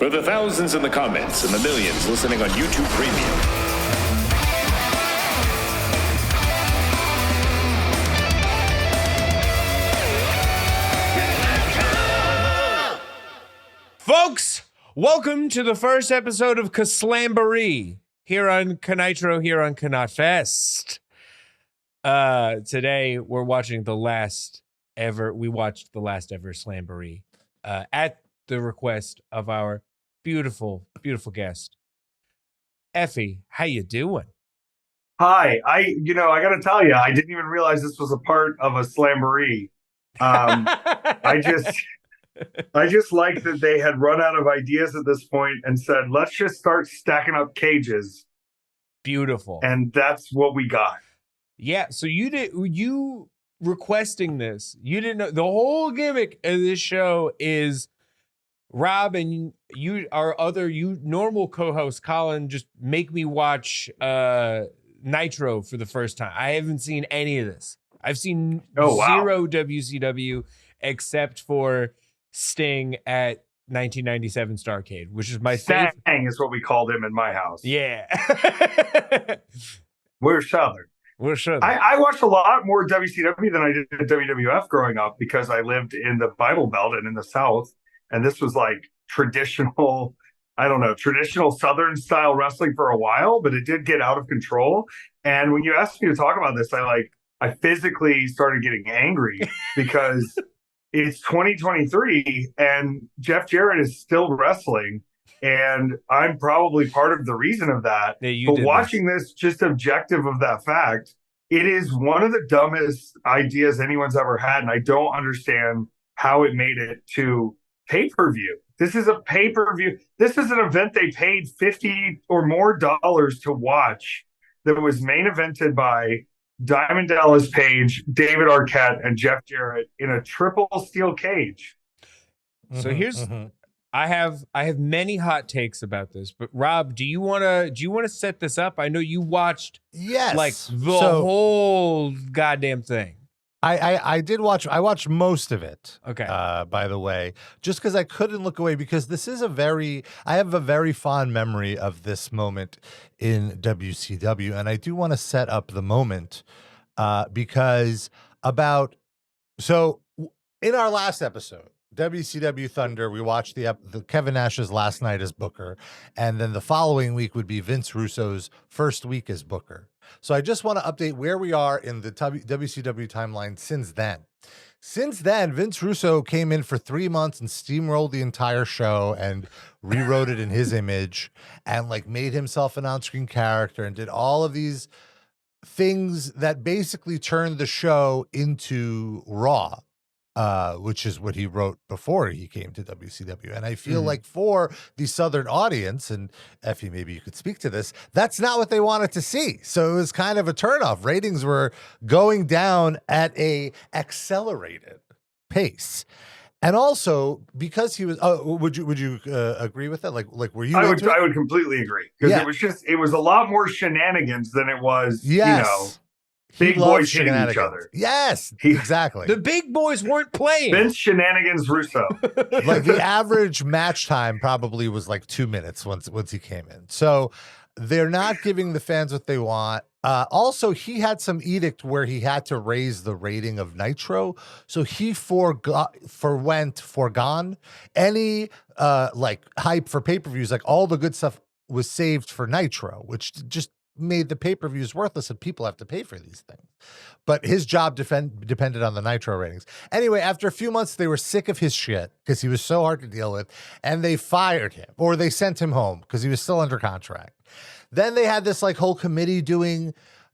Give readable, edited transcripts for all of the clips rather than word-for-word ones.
For the thousands in the comments and the millions listening on YouTube Premium. Folks, welcome to the first episode of Slamboree here on Knitro, here on Knotfest. Today we're watching the last ever Slamboree at the request of our beautiful, beautiful guest. Effy, how you doing? Hi, I got to tell you, I didn't even realize this was a part of a Slamboree. I just like that they had run out of ideas at this point and said, let's just start stacking up cages. Beautiful. And that's what we got. Yeah, so you requesting this, you didn't know the whole gimmick of this show is Rob and you normal co-host Colin just make me watch Nitro for the first time. I haven't seen any of this. I've seen zero WCW except for Sting at 1997 Starrcade, which is my favorite. STANG is what we called him in my house. Yeah. We're Southern. I watched a lot more WCW than I did WWF growing up because I lived in the Bible Belt and in the South. And this was like traditional Southern style wrestling for a while, but it did get out of control. And when you asked me to talk about this, I physically started getting angry because it's 2023 and Jeff Jarrett is still wrestling. And I'm probably part of the reason of that. Yeah, but watching this, just objective of that fact, it is one of the dumbest ideas anyone's ever had. And I don't understand how it made it to pay-per-view. This is a pay-per-view. This is an event they paid $50 or more to watch that was main evented by Diamond Dallas Page, David Arquette, and Jeff Jarrett in a triple steel cage. So here's I have many hot takes about this, but Rob, do you want to set this up? I know you watched the whole goddamn thing. I did watch. I watched most of it. Okay. By the way, just because I couldn't look away, because this is I have a very fond memory of this moment in WCW, and I do want to set up the moment because in our last episode, WCW Thunder, we watched the Kevin Nash's last night as Booker, and then the following week would be Vince Russo's first week as Booker. So I just want to update where we are in the WCW timeline since then. Since then, Vince Russo came in for 3 months and steamrolled the entire show and rewrote it in his image and made himself an on-screen character and did all of these things that basically turned the show into Raw. Which is what he wrote before he came to WCW. And I feel like for the Southern audience, and Effy, maybe you could speak to this, that's not what they wanted to see. So it was kind of a turnoff. Ratings were going down at a accelerated pace. And also because he was, would you agree with that? Were you? I would completely agree because it was a lot more shenanigans than it was, big boys hitting each other. Yes, exactly. The big boys weren't playing. Vince shenanigans Russo. The average match time probably was 2 minutes once he came in. So they're not giving the fans what they want. Also, he had some edict where he had to raise the rating of Nitro. So he foregone any hype for pay-per-views. All the good stuff was saved for Nitro, which just made the pay-per-views worthless and people have to pay for these things. But his job depended on the Nitro ratings. Anyway, after a few months, they were sick of his shit because he was so hard to deal with, and they fired him, or they sent him home because he was still under contract. Then they had this whole committee doing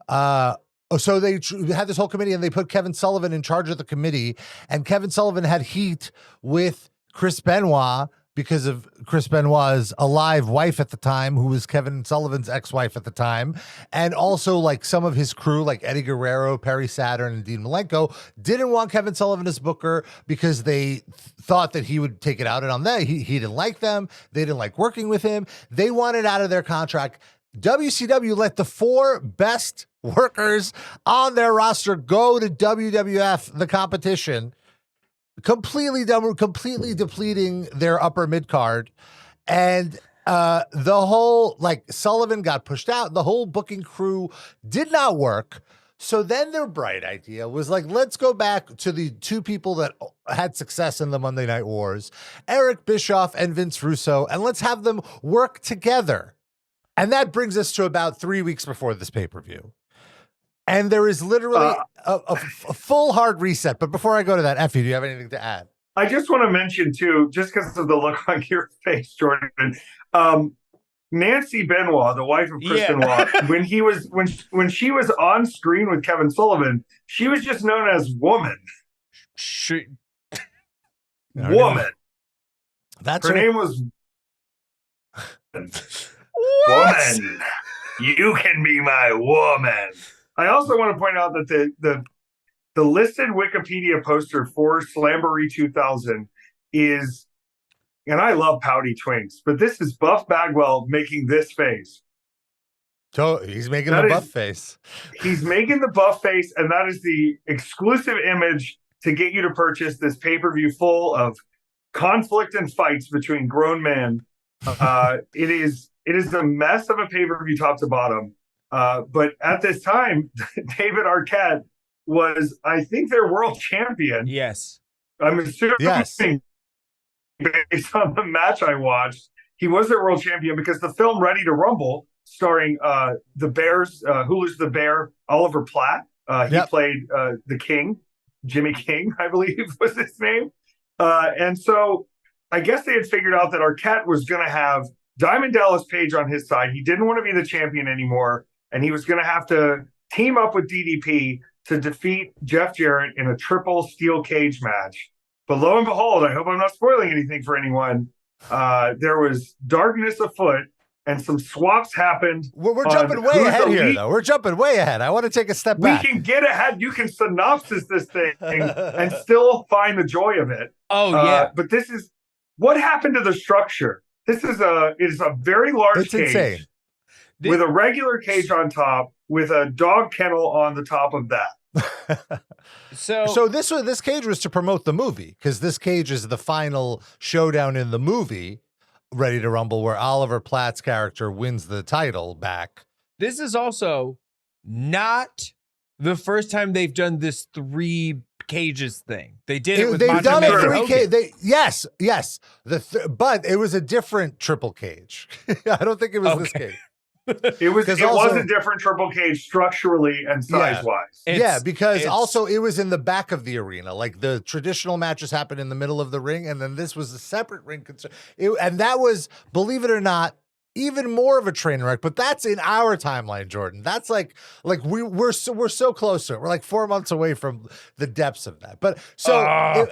so they had this whole committee and they put Kevin Sullivan in charge of the committee, and Kevin Sullivan had heat with Chris Benoit because of Chris Benoit's alive wife at the time, who was Kevin Sullivan's ex-wife at the time. And also some of his crew, like Eddie Guerrero, Perry Saturn, and Dean Malenko, didn't want Kevin Sullivan as Booker because they thought that he would take it out on them. He didn't like them. They didn't like working with him. They wanted out of their contract. WCW let the 4 best workers on their roster go to WWF, the competition, completely depleting their upper mid card. And the whole, like, Sullivan got pushed out. The whole booking crew did not work. So then their bright idea was like, let's go back to the two people that had success in the Monday Night Wars, Eric Bischoff and Vince Russo, and let's have them work together. And that brings us to about 3 weeks before this pay-per-view. And there is literally a full hard reset. But before I go to that, Effy, do you have anything to add? I just want to mention, too, just because of the look on your face, Jordan, Nancy Benoit, the wife of Chris Benoit, when she was on screen with Kevin Sullivan, she was just known as Woman. Woman. That's her name was Woman. You can be my woman. I also want to point out that the listed Wikipedia poster for Slamboree 2000 is, and I love pouty twinks, but this is Buff Bagwell making this face. So he's making the buff face. He's making the buff face, and that is the exclusive image to get you to purchase this pay-per-view full of conflict and fights between grown men. It is a mess of a pay-per-view top to bottom. But at this time, David Arquette was, I think, their world champion. Yes. I'm assuming, based on the match I watched, he was their world champion because the film Ready to Rumble, starring the Bears, Hulu's The Bear, Oliver Platt, he played the King, Jimmy King, I believe was his name. And so I guess they had figured out that Arquette was going to have Diamond Dallas Page on his side. He didn't want to be the champion anymore, and he was going to have to team up with DDP to defeat Jeff Jarrett in a triple steel cage match. But lo and behold, I hope I'm not spoiling anything for anyone, there was darkness afoot, and some swaps happened. We're jumping way ahead here, though. We're jumping way ahead. I want to take a step back. We can get ahead. You can synopsis this thing and still find the joy of it. Oh, yeah. But this is what happened to the structure. It is a very large cage. Insane. With a regular cage on top, with a dog kennel on the top of that. So this cage was to promote the movie, because this cage is the final showdown in the movie Ready to Rumble, where Oliver Platt's character wins the title back. This is also not the first time they've done this 3 cages thing. They did it with they've done Man a 3 Hogan. cage. Yes. But it was a different triple cage. I don't think it was this cage. It was a different triple cage structurally and size-wise. Because also it was in the back of the arena. Like the traditional matches happen in the middle of the ring, and then this was a separate ring. And that was, believe it or not, even more of a train wreck. But that's in our timeline, Jordan. That's like we're so close to it. We're like 4 months away from the depths of that. But so.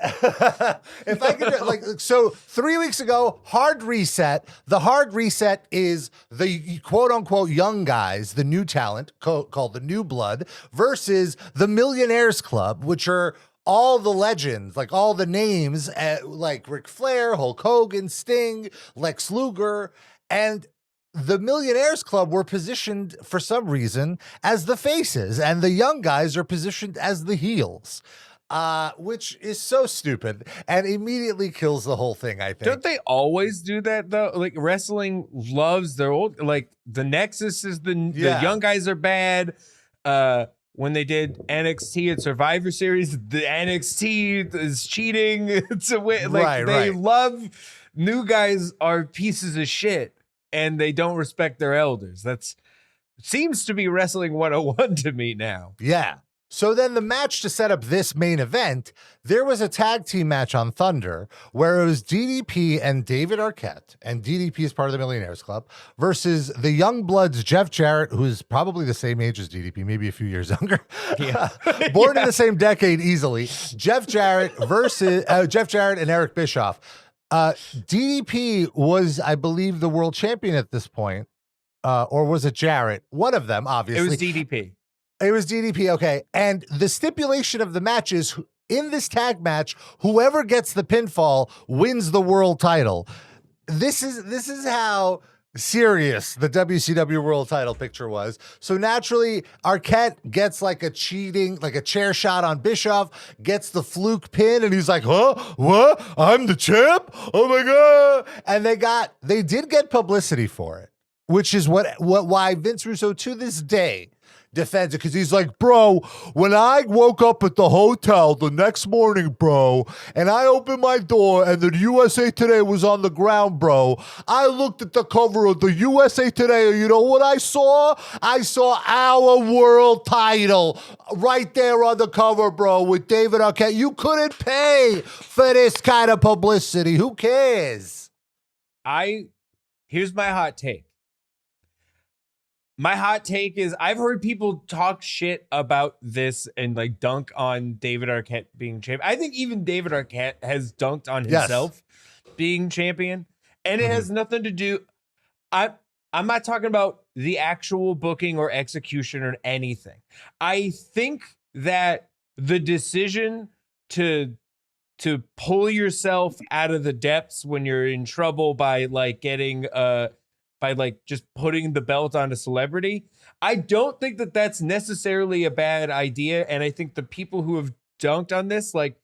If I could, so 3 weeks ago, hard reset. The hard reset is the quote unquote young guys, the new talent called the New Blood, versus the Millionaires Club, which are all the legends, like all the names, like Ric Flair, Hulk Hogan, Sting, Lex Luger, and the Millionaires Club were positioned for some reason as the faces, and the young guys are positioned as the heels. Which is so stupid and immediately kills the whole thing, I think. Don't they always do that, though? Like, wrestling loves their old, like, the Nexus is the young guys are bad. When they did NXT and Survivor Series, the NXT is cheating to win. Like, they love new guys are pieces of shit and they don't respect their elders. That seems to be wrestling 101 to me now. Yeah. So then the match to set up this main event, there was a tag team match on Thunder where it was DDP and David Arquette, and DDP is part of the Millionaires Club, versus the Young Bloods, Jeff Jarrett, who's probably the same age as DDP, maybe a few years younger, born in the same decade easily. Jeff Jarrett and Eric Bischoff. DDP was, I believe, the world champion at this point, or was it Jarrett? One of them, obviously. It was DDP. It was DDP, okay. And the stipulation of the match is, in this tag match, whoever gets the pinfall wins the world title. This is how serious the WCW World title picture was. So naturally, Arquette gets like a chair shot on Bischoff, gets the fluke pin, and he's like, huh? What? I'm the champ? Oh my God. And they did get publicity for it, which is why Vince Russo to this day defends it, because he's like, bro, when I woke up at the hotel the next morning, bro, and I opened my door and the USA Today was on the ground, bro, I looked at the cover of the USA Today, and you know what I saw? I saw our world title right there on the cover, bro, with David Arquette. You couldn't pay for this kind of publicity. Who cares? Here's my hot take. My hot take is I've heard people talk shit about this and like dunk on David Arquette being champion. I think even David Arquette has dunked on himself being champion, and it has nothing to do. I'm not talking about the actual booking or execution or anything. I think that the decision to pull yourself out of the depths when you're in trouble by like getting by like just putting the belt on a celebrity, I don't think that that's necessarily a bad idea. And I think the people who have dunked on this, like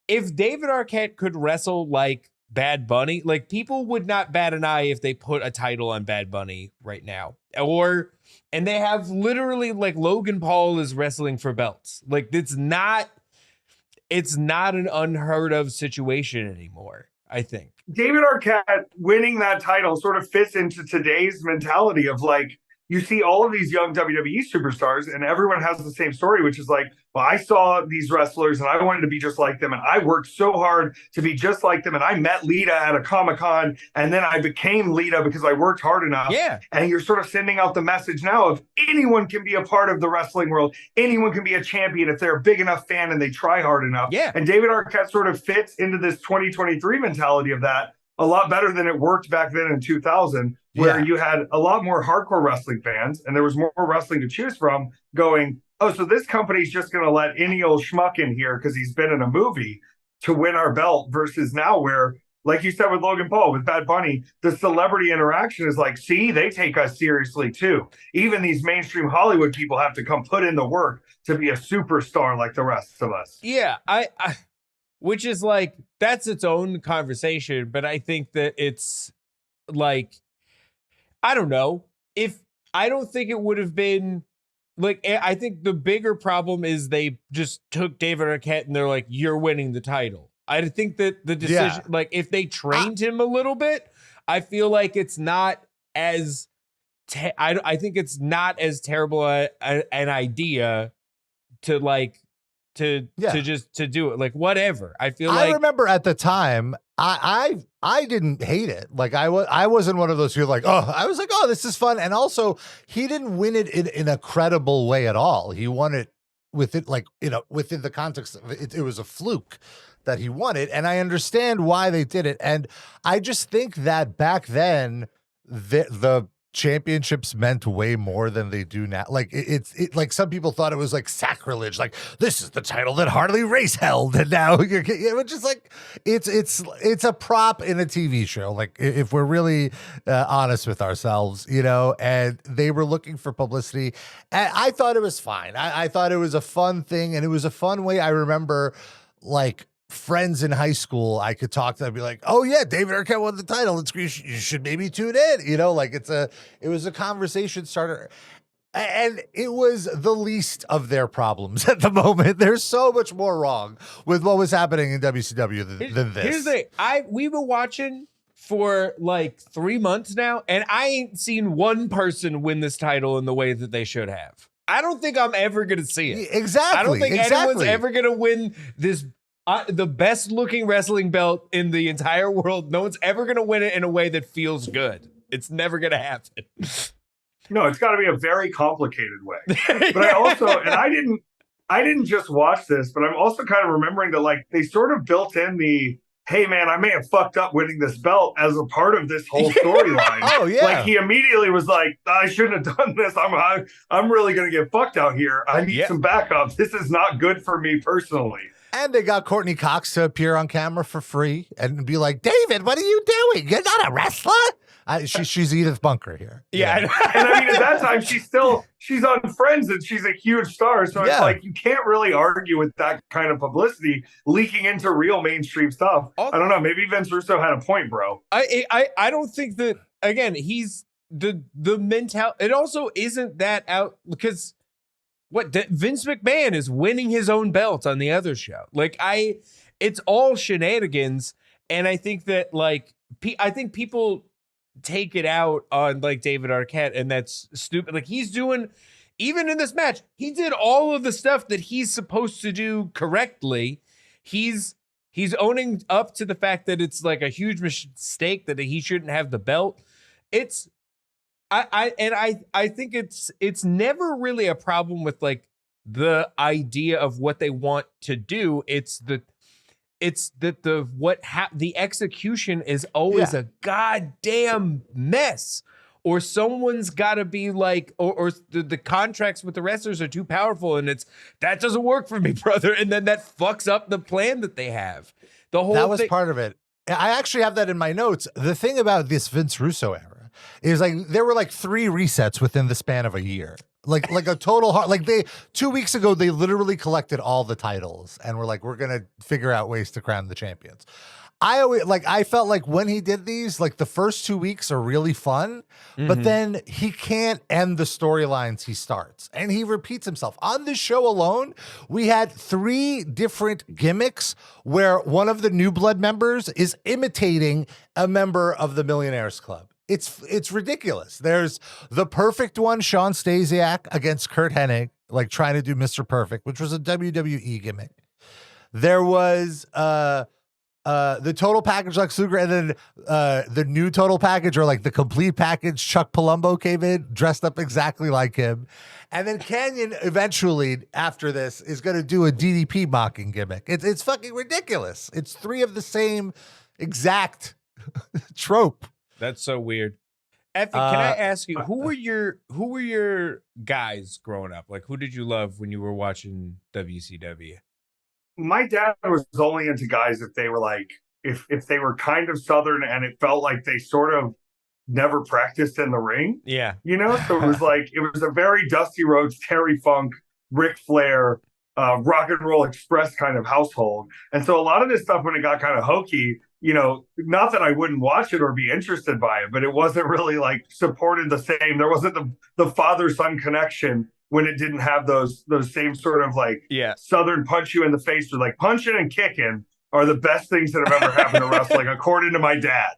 if David Arquette could wrestle like Bad Bunny, like people would not bat an eye if they put a title on Bad Bunny right now. And they have literally like Logan Paul is wrestling for belts. Like it's not an unheard of situation anymore, I think. David Arquette winning that title sort of fits into today's mentality of like, you see all of these young WWE superstars and everyone has the same story, which is like, well, I saw these wrestlers and I wanted to be just like them. And I worked so hard to be just like them. And I met Lita at a Comic-Con and then I became Lita because I worked hard enough. Yeah. And you're sort of sending out the message now of anyone can be a part of the wrestling world. Anyone can be a champion if they're a big enough fan and they try hard enough. Yeah. And David Arquette sort of fits into this 2023 mentality of that a lot better than it worked back then in 2000, where you had a lot more hardcore wrestling fans and there was more wrestling to choose from going, oh, so this company's just going to let any old schmuck in here because he's been in a movie to win our belt, versus now where, like you said with Logan Paul, with Bad Bunny, the celebrity interaction is like, see, they take us seriously too. Even these mainstream Hollywood people have to come put in the work to be a superstar like the rest of us. Yeah, which is like, that's its own conversation, but I think that it's like, I don't know, I don't think it would have been like, I think the bigger problem is they just took David Arquette and they're like, you're winning the title. I think that the decision, like if they trained him a little bit, I feel like it's not as, I think it's not as terrible an idea to like, to do it, like whatever. I feel like I remember at the time I didn't hate it. Like I wasn't one of those who like, I was like, oh, this is fun. And also he didn't win it in a credible way at all. He won it within the context of it. It was a fluke that he won it, and I understand why they did it. And I just think that back then the championships meant way more than they do now. Like it's like some people thought it was like sacrilege, like this is the title that Harley Race held, and now you're just like it's a prop in a TV show. Like if we're really honest with ourselves, and they were looking for publicity, and I thought it was fine. I thought it was a fun thing, and it was a fun way. I remember like friends in high school, I could talk to them, be like, oh yeah, David Arquette won the title. You should maybe tune in. Like it was a conversation starter. And it was the least of their problems at the moment. There's so much more wrong with what was happening in WCW than this. Here's the thing. We've been watching for like 3 months now, and I ain't seen one person win this title in the way that they should have. I don't think I'm ever going to see it. Exactly. I don't think anyone's ever going to win this the best looking wrestling belt in the entire world. No one's ever going to win it in a way that feels good. It's never going to happen. No, it's got to be a very complicated way. But I also, and I didn't just watch this, but I'm also kind of remembering that like they sort of built in the, hey man, I may have fucked up winning this belt as a part of this whole storyline. Oh yeah. Like he immediately was like, I shouldn't have done this. I'm really going to get fucked out here. I need some backup. This is not good for me personally. And they got Courtney Cox to appear on camera for free and be like, David, what are you doing? You're not a wrestler. She's Edith Bunker here. Yeah. And I mean, at that time, she's on Friends and she's a huge star. So it's like, you can't really argue with that kind of publicity leaking into real mainstream stuff. I don't know. Maybe Vince Russo had a point, bro. I don't think that, again, he's the mental. It also isn't that out because Vince McMahon is winning his own belt on the other show. Like it's all shenanigans. And I think that like, I think people take it out on like David Arquette, and that's stupid. Like he's doing, even in this match, he did all of the stuff that he's supposed to do correctly. He's owning up to the fact that it's like a huge mistake that he shouldn't have the belt. I think it's never really a problem with like the idea of what they want to do. The execution is always a goddamn mess, or someone's got to be like, or the contracts with the wrestlers are too powerful, and that doesn't work for me, brother, and then that fucks up the plan that they have. That was part of it. I actually have that in my notes. The thing about this Vince Russo era is like there were like 3 resets within the span of a year. Like a total heart. Like 2 weeks ago, they literally collected all the titles and were like, we're going to figure out ways to crown the champions. I felt like when he did these, like the first 2 weeks are really fun, but then he can't end the storylines he starts, and he repeats himself. On this show alone, we had 3 different gimmicks where one of the New Blood members is imitating a member of the Millionaires Club. It's ridiculous. There's the perfect one, Sean Stasiak against Kurt Hennig, like trying to do Mr. Perfect, which was a WWE gimmick. There was the total package Lex Luger, and then the new total package, or like the complete package, Chuck Palumbo came in dressed up exactly like him. And then Kanyon eventually after this is going to do a DDP mocking gimmick. It's fucking ridiculous. It's 3 of the same exact trope. That's so weird. Effy, can I ask you, who were your guys growing up? Like, who did you love when you were watching WCW? My dad was only into guys if they were like, if they were kind of Southern and it felt like they sort of never practiced in the ring. Yeah. You know, so it was a very Dusty Rhodes, Terry Funk, Ric Flair, Rock and Roll Express kind of household. And so a lot of this stuff, when it got kind of hokey, you know, not that I wouldn't watch it or be interested by it, but it wasn't really like supported the same. There wasn't the father-son connection when it didn't have those same sort of like Southern punch you in the face, or like punching and kicking are the best things that have ever happened to wrestling, according to my dad.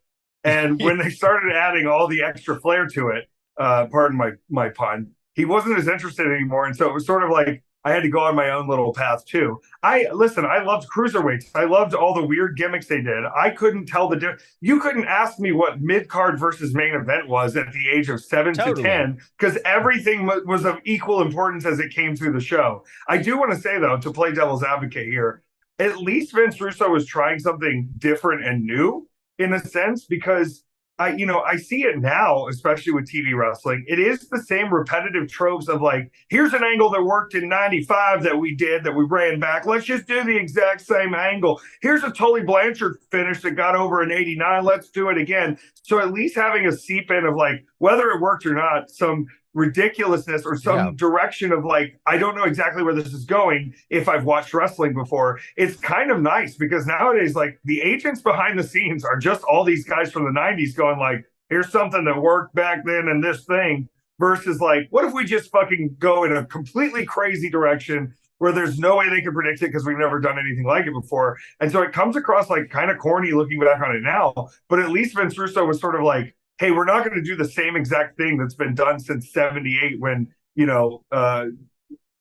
And when they started adding all the extra flair to it, pardon my pun, he wasn't as interested anymore. And so it was sort of like, I had to go on my own little path too. I loved cruiserweights. I loved all the weird gimmicks they did. I couldn't tell the difference. You couldn't ask me what mid-card versus main event was at the age of 7 to 10, because everything was of equal importance as it came through the show. I do want to say, though, to play devil's advocate here, at least Vince Russo was trying something different and new in a sense, because I see it now, especially with TV wrestling. It is the same repetitive tropes of like, here's an angle that worked in 95 that we ran back. Let's just do the exact same angle. Here's a Tully Blanchard finish that got over in 89. Let's do it again. So at least having a seep in of like, whether it worked or not, some ridiculousness or some direction of like, I don't know exactly where this is going if I've watched wrestling before. It's kind of nice, because nowadays, like, the agents behind the scenes are just all these guys from the 90s going like, here's something that worked back then and this thing, versus like, what if we just fucking go in a completely crazy direction where there's no way they can predict it because we've never done anything like it before. And so it comes across like kind of corny looking back on it now, but at least Vince Russo was sort of like, hey, we're not going to do the same exact thing that's been done since 78 when, you know,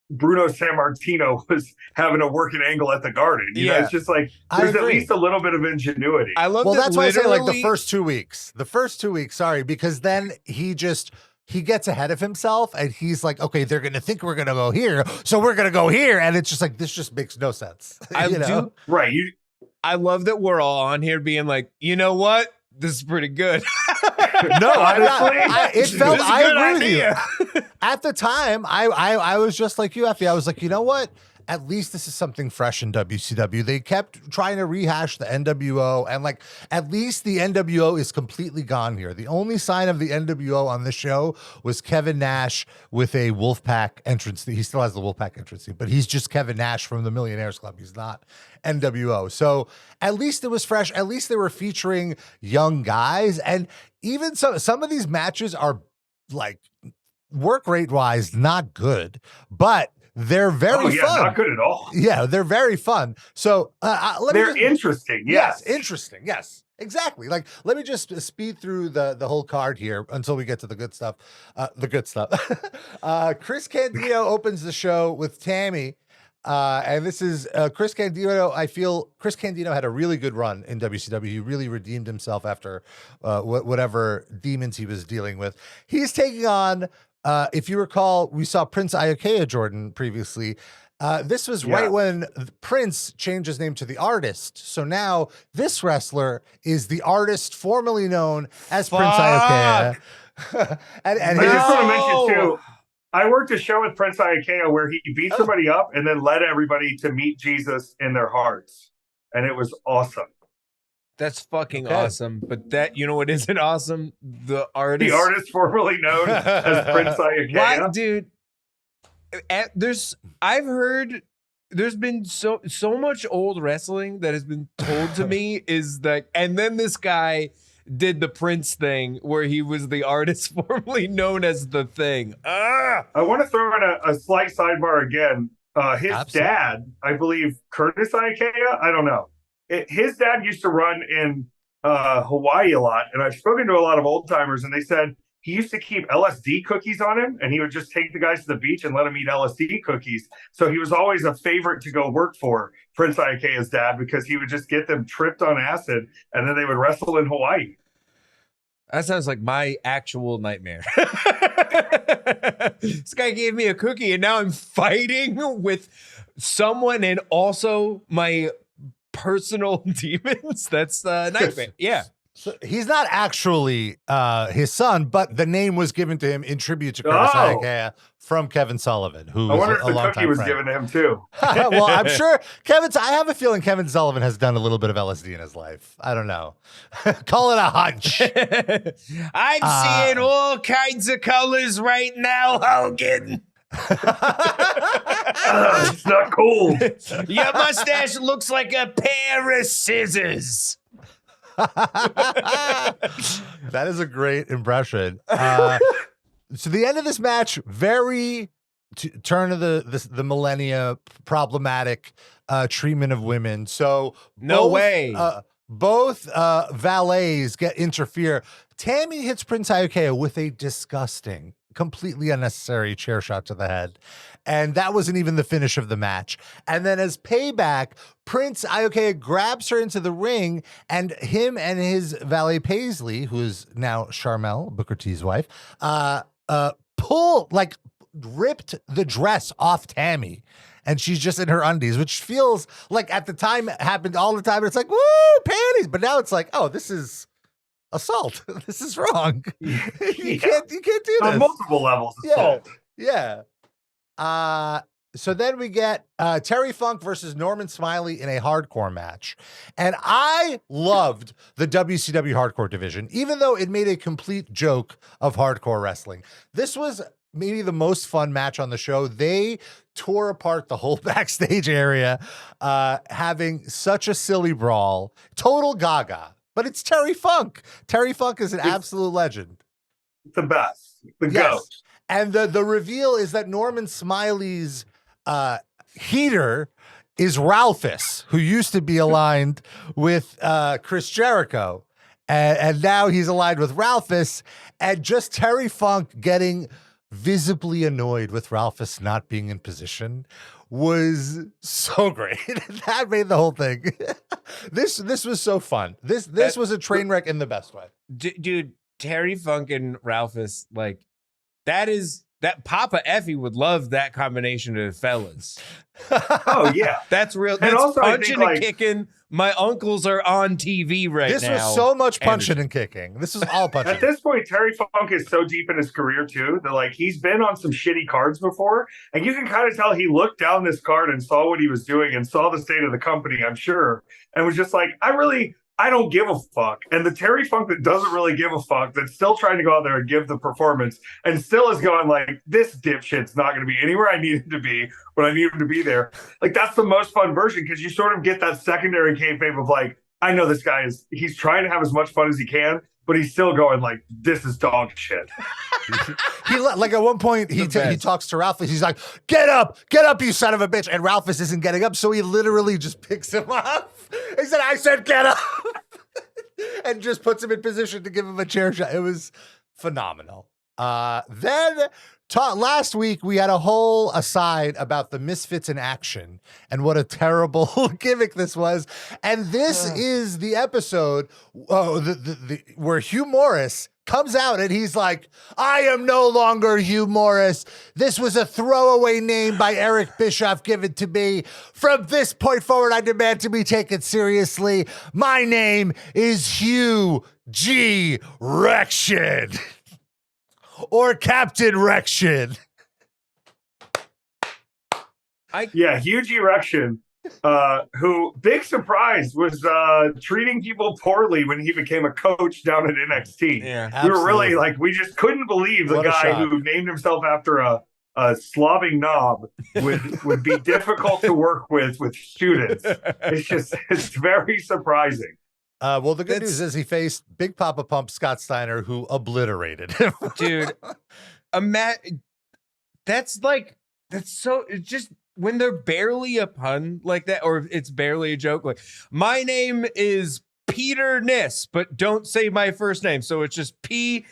Bruno Sammartino was having a working angle at the Garden. You know, it's just like, there's at least a little bit of ingenuity. I love well, that's why I say like the first 2 weeks, because then he gets ahead of himself and he's like, okay, they're going to think we're going to go here, so we're going to go here. And it's just like, this just makes no sense. I love that we're all on here being like, you know what? This is pretty good. No, I agree with you. At the time, I was just like you, Effy. I was like, you know what? at least this is something fresh in WCW. They kept trying to rehash the NWO, and like at least the NWO is completely gone here. The only sign of the NWO on this show was Kevin Nash with a Wolfpack entrance. He still has the Wolfpack entrance, but he's just Kevin Nash from the Millionaires Club. He's not NWO. So at least it was fresh. At least they were featuring young guys, and even some of these matches are like work rate wise not good, but they're very fun. Not good at all. Yeah, they're very fun. So they're interesting. Yes, interesting. Yes, exactly. Like, let me just speed through the whole card here until we get to the good stuff. Chris Candido opens the show with Tammy. And this is Chris Candido. I feel Chris Candido had a really good run in WCW. He really redeemed himself after whatever demons he was dealing with. He's taking on, if you recall, we saw Prince Iakea Jordan previously. This was right when Prince changed his name to The Artist. So now this wrestler is The Artist, formerly known as Prince Iakea. and I just want to mention too, I worked a show with Prince Iakea where he beat somebody up and then led everybody to meet Jesus in their hearts. And it was awesome. That's fucking awesome. But that, you know what isn't awesome? The artist formerly known as Prince Iakea. What, dude? I've heard there's been so much old wrestling that has been told to me is that, and then this guy did the Prince thing where he was the artist formerly known as The Thing. I want to throw in a slight sidebar again. His dad, I believe, Curtis Iakea, I don't know. His dad used to run in Hawaii a lot, and I've spoken to a lot of old timers, and they said he used to keep LSD cookies on him, and he would just take the guys to the beach and let them eat LSD cookies. So he was always a favorite to go work for, Prince Iakea's dad, because he would just get them tripped on acid, and then they would wrestle in Hawaii. That sounds like my actual nightmare. This guy gave me a cookie, and now I'm fighting with someone and also my personal demons. That's a nightmare. Yeah. So he's not actually his son, but the name was given to him in tribute to Curtis Iakea from Kevin Sullivan, who I wonder if a the long cookie time was friend. given to him too. Well, I'm sure I have a feeling Kevin Sullivan has done a little bit of LSD in his life. I don't know. Call it a hunch. I'm seeing all kinds of colors right now, Hogan. It's not cool. Your mustache looks like a pair of scissors. That is a great impression. So the end of this match, very turn of the millennia problematic treatment of women. So both valets interfere. Tammy hits Prince Iakea with a disgusting, completely unnecessary chair shot to the head. And that wasn't even the finish of the match. And then as payback, Prince Iakea grabs her into the ring, and him and his valet Paisley, who is now Charmel, Booker T's wife, ripped the dress off Tammy. And she's just in her undies, which feels like at the time it happened all the time. It's like, woo, panties. But now it's like, oh, this is assault. This is wrong. You can't do this. On multiple levels, assault. Yeah. So then we get Terry Funk versus Norman Smiley in a hardcore match. And I loved the WCW hardcore division, even though it made a complete joke of hardcore wrestling. This was maybe the most fun match on the show. They tore apart the whole backstage area, having such a silly brawl. Total gaga. But it's Terry Funk. Terry Funk is an absolute legend. The best. The GOAT. And the reveal is that Norman Smiley's heater is Ralphus, who used to be aligned with Chris Jericho. And now he's aligned with Ralphus. And just Terry Funk getting visibly annoyed with Ralphus not being in position was so great. That made the whole thing. This was so fun. This was a train wreck in the best way. Dude, Terry Funk and Ralphus, like, that is that Papa Effy would love that combination of fellas. Oh yeah, That's real. And That's also, I punching think, and kicking. My uncles are on TV right This now. was so much punching and kicking. This is all punching. At this point, Terry Funk is so deep in his career too that like he's been on some shitty cards before, and you can kind of tell he looked down this card and saw what he was doing and saw the state of the company, I'm sure, and was just like, I don't give a fuck. And the Terry Funk that doesn't really give a fuck, that's still trying to go out there and give the performance, and still is going like, this dipshit's not going to be anywhere I need him to be when I need him to be there. Like, that's the most fun version, because you sort of get that secondary kayfabe of like, I know this guy he's trying to have as much fun as he can, but he's still going like, this is dog shit. He like at one point he talks to Ralphus. He's like, get up, you son of a bitch. And Ralphus isn't getting up, so he literally just picks him up. He said, I said get up. And just puts him in position to give him a chair shot. It was phenomenal. Then last week we had a whole aside about the Misfits in action and what a terrible gimmick this was. And this is the episode where Hugh Morris comes out and he's like, I am no longer Hugh Morris. This was a throwaway name by Eric Bischoff given to me. From this point forward, I demand to be taken seriously. My name is Hugh G. Rection. Or Captain Rection. Hugh G. Rection, who, big surprise, was treating people poorly when he became a coach down at NXT. Yeah, we were really like, we just couldn't believe the guy who named himself after a slobbing knob would be difficult to work with students. It's very surprisring. Well, the good news is he faced Big Papa Pump Scott Steiner, who obliterated him. Dude, that's so, it's just when they're barely a pun like that, or it's barely a joke, like, my name is Peter Niss, but don't say my first name. So it's just PKNISS.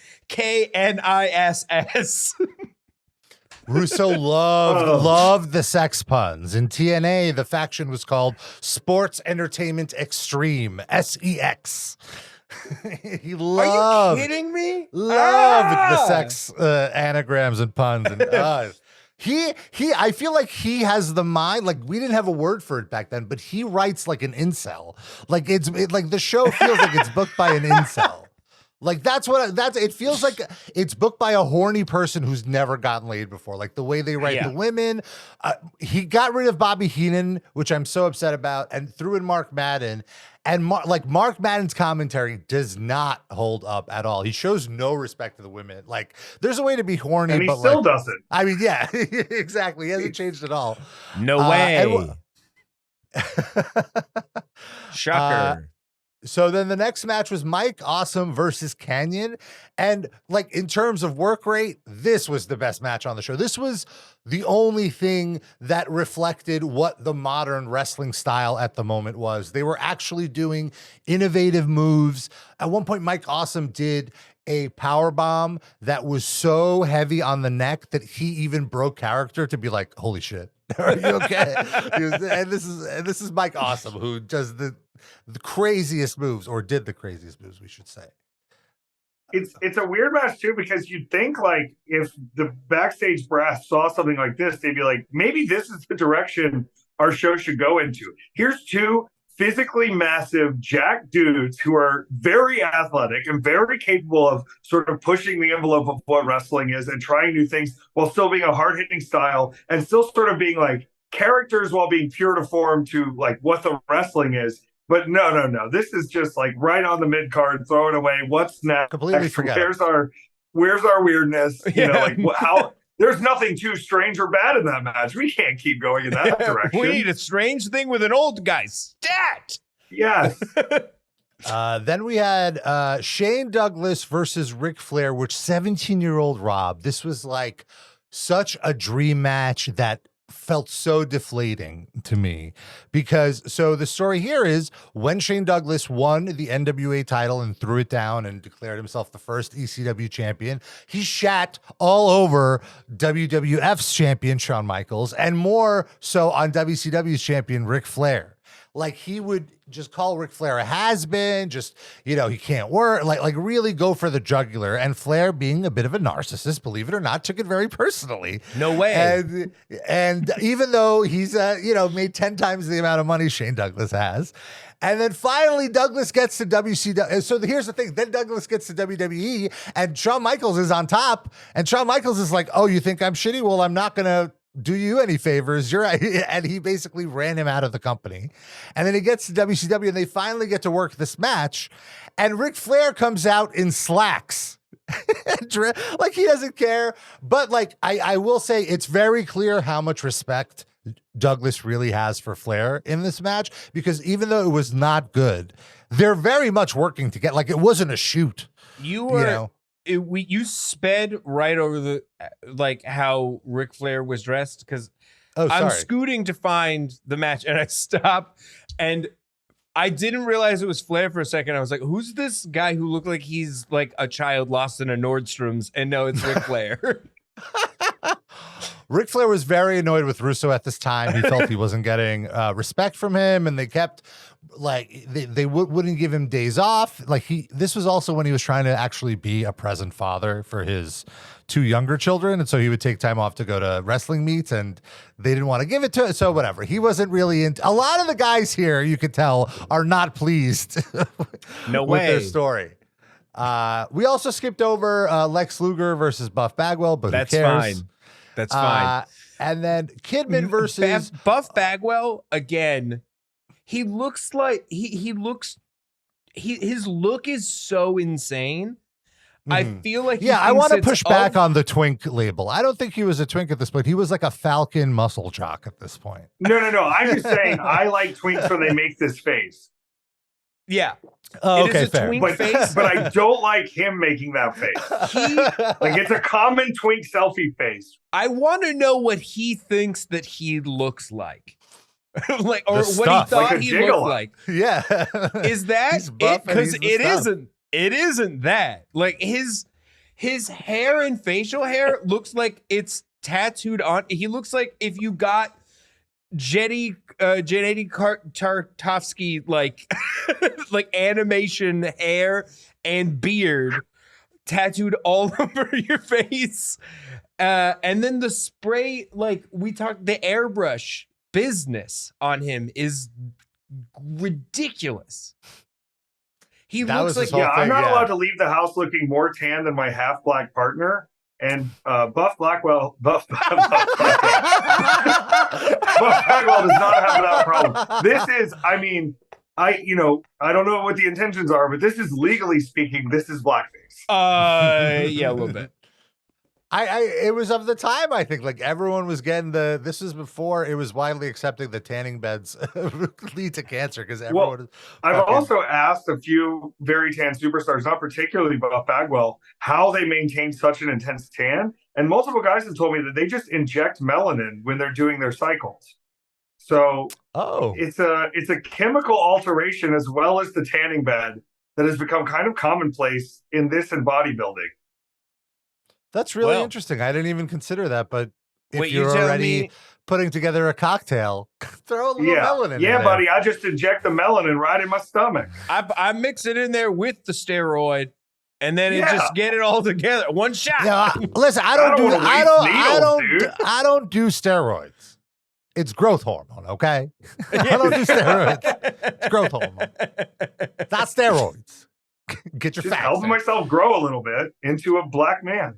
Russo loved the sex puns. In TNA, the faction was called Sports Entertainment Extreme, SEX. He loved. Are you kidding me? Loved the sex anagrams and puns. And I feel like he has the mind. Like, we didn't have a word for it back then, but he writes like an incel. Like like the show feels like it's booked by an incel. Like it feels like it's booked by a horny person who's never gotten laid before. Like the way they write the women. He got rid of Bobby Heenan, which I'm so upset about, and threw in Mark Madden. And Mark Madden's commentary does not hold up at all. He shows no respect to the women. Like, there's a way to be horny, and he but still doesn't. I mean, yeah, exactly. He hasn't changed at all. No way. Shocker. So then the next match was Mike Awesome versus Kanyon. And like, in terms of work rate, this was the best match on the show. This was the only thing that reflected what the modern wrestling style at the moment was. They were actually doing innovative moves. At one point, Mike Awesome did a power bomb that was so heavy on the neck that he even broke character to be like, holy shit, are you okay? and this is Mike Awesome, who does the craziest moves, or did the craziest moves, we should say. It's a weird match too, because you'd think like if the backstage brass saw something like this, they'd be like, maybe this is the direction our show should go into. Here's two physically massive jack dudes who are very athletic and very capable of sort of pushing the envelope of what wrestling is and trying new things while still being a hard-hitting style and still sort of being like characters while being pure to form to like what the wrestling is. But no. This is just like right on the mid card, throw it away. What's next? Completely forget. Where's our weirdness? You know, like how there's nothing too strange or bad in that match. We can't keep going in that direction. We need a strange thing with an old guy. Stat! Yes. Then we had Shane Douglas versus Ric Flair, which 17-year-old Rob. This was like such a dream match that felt so deflating to me, because so the story here is when Shane Douglas won the NWA title and threw it down and declared himself the first ECW champion, he shat all over WWF's champion Shawn Michaels and more so on WCW's champion Ric Flair. like he would just call Ric Flair a has-been, just, you know, he can't work, like really go for the jugular. And Flair, being a bit of a narcissist, believe it or not, took it very personally. No way. And even though he's, you know, made 10 times the amount of money Shane Douglas has. And then finally, Douglas gets to WCW. So here's the thing. Then Douglas gets to WWE, and Shawn Michaels is on top. And Shawn Michaels is like, oh, you think I'm shitty? Well, I'm not going to do you any favors. And he basically ran him out of the company. And then he gets to WCW, and they finally get to work this match. And Ric Flair comes out in slacks. Like, he doesn't care. But like, I will say, it's very clear how much respect Douglas really has for Flair in this match, because even though it was not good, they're very much working together. Like, it wasn't a shoot. You sped right over the like how Ric Flair was dressed, because I'm scooting to find the match and I stop and I didn't realize it was Flair for a second. I was like, who's this guy who looked like he's like a child lost in a Nordstrom's? And no, it's Ric Flair. Ric Flair was very annoyed with Russo at this time. He felt he wasn't getting respect from him, and they kept like they wouldn't give him days off. Like this was also when he was trying to actually be a present father for his 2 younger children, and so he would take time off to go to wrestling meets, and they didn't want to give it to him. So whatever, he wasn't really into. A lot of the guys here, you could tell, are not pleased. No with way. Their story. We also skipped over Lex Luger versus Buff Bagwell, but that's who cares? fine. That's fine. And then Kidman versus Buff Bagwell again. He looks like his look is so insane. I feel like I want to push back on the twink label. I don't think he was a twink at this point. He was like a Falcon muscle jock at this point. No. I'm just saying I like twinks when they make this face. Yeah. Oh, okay, fair. Face. But I don't like him making that face. Like, it's a common twink selfie face. I want to know what he thinks that he looks like. Like, or what he thought like he looked like. Yeah. Is that it? Because it isn't that. Like, his hair and facial hair looks like it's tattooed on. He looks like if you got Jenny Tartovsky like animation hair and beard tattooed all over your face, and then the spray, like we talked, the airbrush business on him is ridiculous. Looks like I'm not allowed to leave the house looking more tan than my half black partner. And Buff Bagwell does not have that problem. This is, I mean, I don't know what the intentions are, but this is, legally speaking, this is blackface. Yeah, a little bit. It was of the time, I think. Like, everyone was getting this was before it was widely accepted that tanning beds lead to cancer, because everyone I've also asked a few very tan superstars, not particularly Buff Bagwell, how they maintain such an intense tan. And multiple guys have told me that they just inject melanin when they're doing their cycles. So it's a chemical alteration as well as the tanning bed that has become kind of commonplace in this and bodybuilding. That's really interesting. I didn't even consider that, but if you're already putting together a cocktail, throw a little melanin in there. Yeah, buddy, I just inject the melanin right in my stomach. I mix it in there with the steroid, and then it just get it all together. One shot. Yeah, listen, I don't do steroids. It's growth hormone, okay? I don't do steroids. It's growth hormone. It's not steroids. Get your just facts. Helping myself grow a little bit into a black man.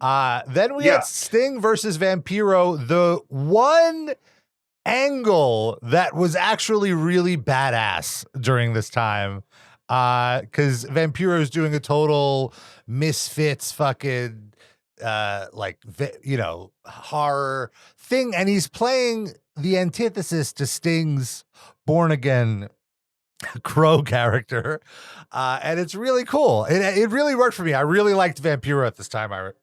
Then we had Sting versus Vampiro. The one angle that was actually really badass during this time, because Vampiro is doing a total misfits fucking horror thing, and he's playing the antithesis to Sting's Born Again Crow character, and it's really cool. It really worked for me. I really liked Vampiro at this time. I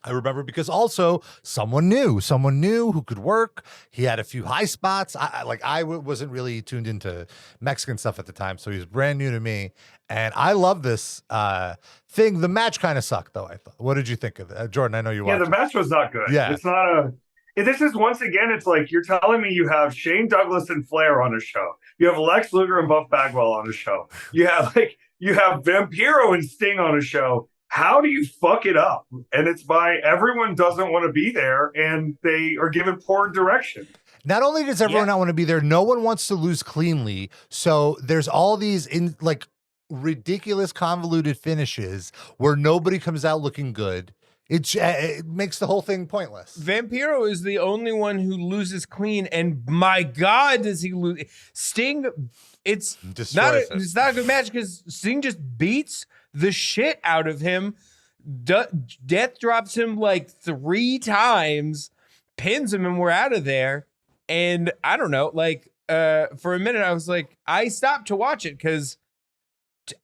remember, because also someone new who could work. He had a few high spots. I wasn't really tuned into Mexican stuff at the time, so he was brand new to me, and I love this thing. The match kind of sucked, though, I thought. What did you think of it, Jordan? I know you watched. Yeah, the match was not good. Yeah, this is once again, it's like you're telling me you have Shane Douglas and Flair on a show. You have Lex Luger and Buff Bagwell on a show. You have Vampiro and Sting on a show. How do you fuck it up? And it's by everyone doesn't want to be there and they are given poor direction. Not only does everyone not want to be there, no one wants to lose cleanly. So there's all these ridiculous convoluted finishes where nobody comes out looking good. It makes the whole thing pointless. Vampiro is the only one who loses clean, and my God, does he lose? Sting, it's not a good match because Sting just beats the shit out of him. Death drops him like 3 times, pins him, and we're out of there. And I don't know, for a minute, I was like, I stopped to watch it because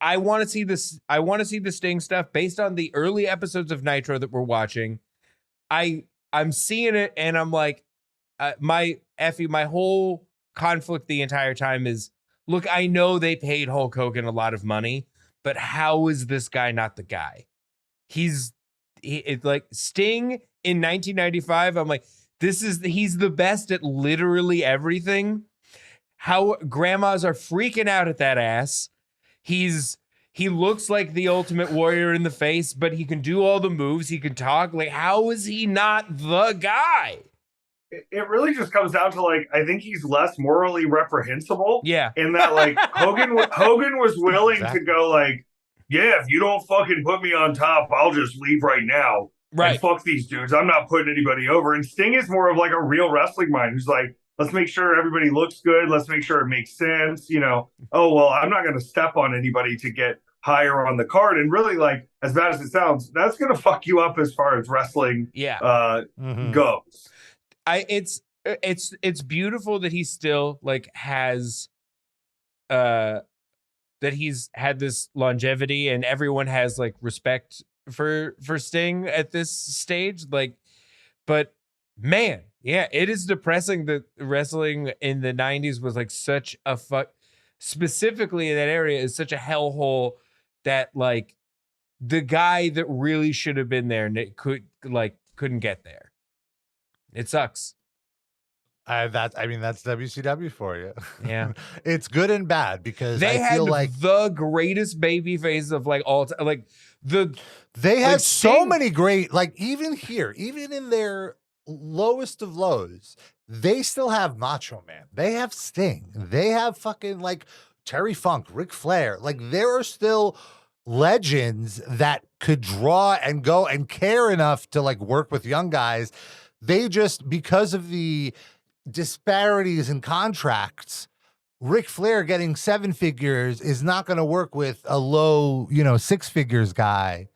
I want to see this. I want to see the Sting stuff based on the early episodes of Nitro that we're watching. I'm seeing it, and I'm like, my whole conflict the entire time is, look, I know they paid Hulk Hogan a lot of money, but how is this guy not the guy? It's like Sting in 1995. I'm like, he's the best at literally everything. How grandmas are freaking out at that ass. He looks like the Ultimate Warrior in the face, but he can do all the moves. He can talk. Like, how is he not the guy? It really just comes down to I think he's less morally reprehensible. Yeah. In that Hogan was willing to go yeah, if you don't fucking put me on top, I'll just leave right now. Right. And fuck these dudes. I'm not putting anybody over. And Sting is more of a real wrestling mind who's like, let's make sure everybody looks good. Let's make sure it makes sense. Oh, well, I'm not going to step on anybody to get higher on the card. And really, as bad as it sounds, that's going to fuck you up as far as wrestling goes. It's beautiful that he still has that he's had this longevity and everyone has respect for Sting at this stage. But man, yeah, it is depressing that wrestling in the 90s was such a specifically in that area is such a hellhole that the guy that really should have been there and it couldn't get there. It sucks. That's WCW for you. Yeah. It's good and bad because they I feel the greatest baby face of all time. They had so many great, even here, even in their lowest of lows, they still have Macho Man. They have Sting. They have fucking Terry Funk, Ric Flair. There are still legends that could draw and go and care enough to work with young guys. They just, because of the disparities in contracts, Ric Flair getting 7 figures is not going to work with a low, 6 figures guy.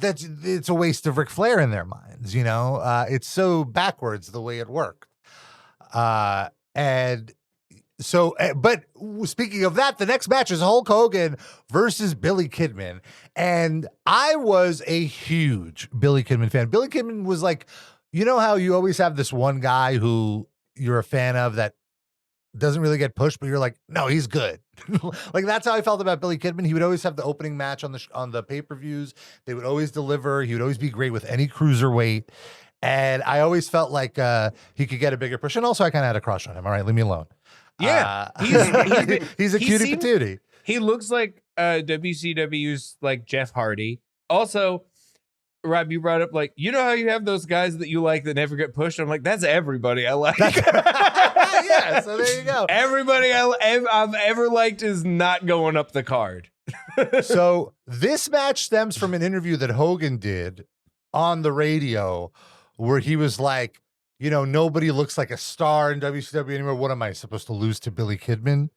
It's a waste of Ric Flair in their minds, it's so backwards the way it worked. And so, but speaking of that, the next match is Hulk Hogan versus Billy Kidman. And I was a huge Billy Kidman fan. Billy Kidman was how you always have this one guy who you're a fan of that doesn't really get pushed, but you're no, he's good. That's how I felt about Billy Kidman. He would always have the opening match on the pay-per-views. They would always deliver. He would always be great with any cruiserweight. And I always felt he could get a bigger push. And also I kind of had a crush on him. All right, leave me alone. Yeah. He's a cutie patootie. He looks like WCW's Jeff Hardy. Also, Rob, you brought up how you have those guys that you that never get pushed. I'm that's everybody I like. Yeah, so there you go. Everybody I've ever liked is not going up the card. So this match stems from an interview that Hogan did on the radio where he was nobody looks like a star in WCW anymore. What am I supposed to lose to Billy Kidman?